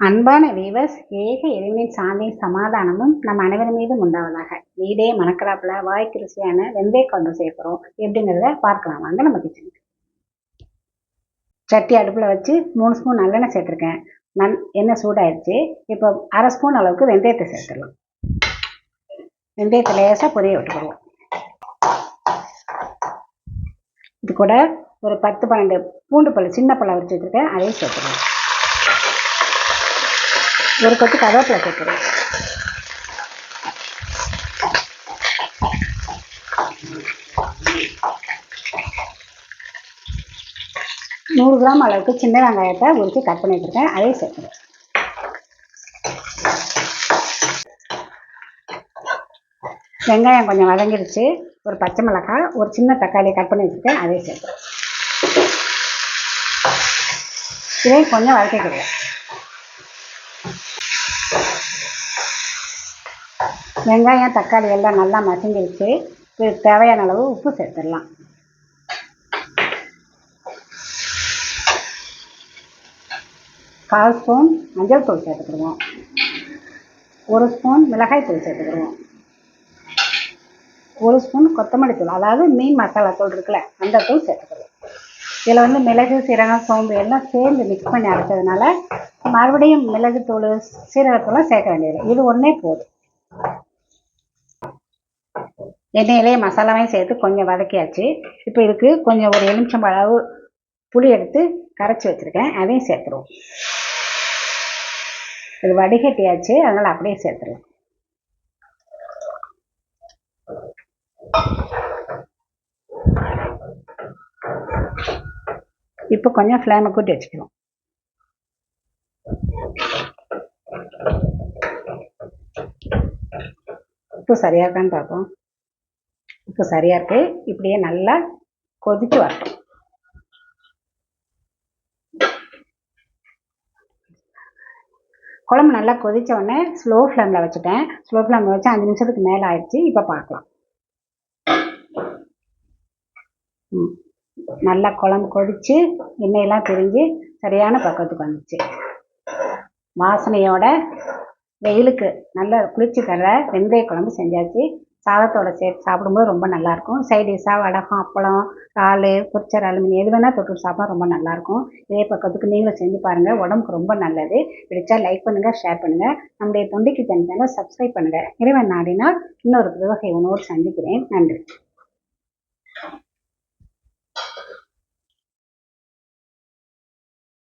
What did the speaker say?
அன்பான வீவர்ஸ், ஏக இறைவனின் சாந்தியும் சமாதானமும் நம் அனைவர் மீதும் உண்டாவதாக. வீடே மணக்கலாப்புல வாய்க்கு ருசியான வெந்தய குழம்பு செய்ய போகிறோம். எப்படிங்கிறத பார்க்கலாம் வாங்க. நம்ம கிச்சனுக்கு சட்டி அடுப்பில் வச்சு 3 ஸ்பூன் நல்லெண்ணெய் சேர்த்துருக்கேன். எண்ணெய் சூடாயிடுச்சு. இப்போ 1/2 ஸ்பூன் அளவுக்கு வெந்தயத்தை சேர்த்துடலாம். வெந்தயத்தை லேசாக பொரிய விட்டுக்குவோம். இது கூட ஒரு 10-12 பூண்டு பல் சின்ன பழம் வச்சு வச்சுருக்கேன், அதையும் சேர்த்துருவோம். ஒரு கொத்து கருவேப்பிலை சேர்த்துருவோம். நூறு கிராம் அளவுக்கு சின்ன வெங்காயத்தை உரித்து கட் பண்ணி வச்சுருக்கேன், அதையும் சேர்த்துருவேன். வெங்காயம் கொஞ்சம் வதங்கிடுச்சு. ஒரு பச்சை மிளகாய், ஒரு சின்ன தக்காளி கட் பண்ணி வச்சுருக்கேன், அதையும் சேர்த்துருவேன். இதையும் கொஞ்சம் வதக்கிக்கிடுவேன். வெங்காயம் தக்காளி எல்லாம் நல்லா மசிஞ்சிருச்சு. இதுக்கு தேவையான அளவு உப்பு சேர்த்துடலாம். கால் ஸ்பூன் மஞ்சள் தூள் சேர்த்துக்கிடுவோம். 1 ஸ்பூன் மிளகாய் தூள் சேர்த்துக்கிடுவோம். 1 ஸ்பூன் கொத்தமல்லி தூள், அதாவது மீன் மசாலா தூள் இருக்குல்ல, அந்த தூள் சேர்த்துக்கிடுவோம். இதில் மிளகு, சீரகம், சோம்பு எல்லாம் சேர்ந்து மிக்ஸ் பண்ணி அரைச்சதுனால மறுபடியும் மிளகு தூள், சீரகத்தூள்லாம் சேர்க்க வேண்டியது, இது ஒன்றே போதும். எண்ணெயிலே மசாலாவையும் சேர்த்து கொஞ்சம் வதக்கியாச்சு. இப்போ இதுக்கு கொஞ்சம் ஒரு எலுமிச்சம்பழ அளவு புளி எடுத்து கரைச்சி வச்சுருக்கேன், அதையும் சேர்த்துருவோம். இது வடிகட்டியாச்சு, அதனால் அப்படியே சேர்த்துருவோம். இப்போ கொஞ்சம் ஃப்ளேமை கூட்டி வச்சுக்கிறோம். உப்பு சரியாக இருக்கான்னு பார்ப்போம். உப்பு சரியாக இருக்குது. இப்படியே நல்லா கொதித்து வரட்டும். குழம்பு நல்லா கொதித்த உடனே ஸ்லோ ஃப்ளேமில் வச்சுட்டேன். ஸ்லோ ஃப்ளேமில் வச்சு 5 நிமிஷத்துக்கு மேலே ஆயிடுச்சு. இப்போ பார்க்கலாம். நல்லா குழம்பு கொதித்து எண்ணெயெல்லாம் பிரிஞ்சு சரியான பக்குவத்துக்கு வந்துச்சு. வாசனையோட வெயிலுக்கு நல்ல குளிர்ச்சி தர வெந்தய குழம்பு செஞ்சாச்சு. சாதத்தோட சேர்த்து சாப்பிடும்போது ரொம்ப நல்லாயிருக்கும். சைடிஷாக வடகம், அப்பளம், இறால், பொரிச்ச அலுமினி எது வேணால் தொட்டு சாப்பிட்டா ரொம்ப நல்லாயிருக்கும். இதே பக்கத்துக்கு நீங்களும் செஞ்சு பாருங்கள். உடம்புக்கு ரொம்ப நல்லது. பிடிச்சா லைக் பண்ணுங்கள், ஷேர் பண்ணுங்கள். நம்முடைய தொண்டி கிச்சன் சேனலை சப்ஸ்கிரைப் பண்ணுங்கள். இறைவன் நாடினால் இன்னொரு வகை உணவோடு சந்திக்கிறேன். நன்றி.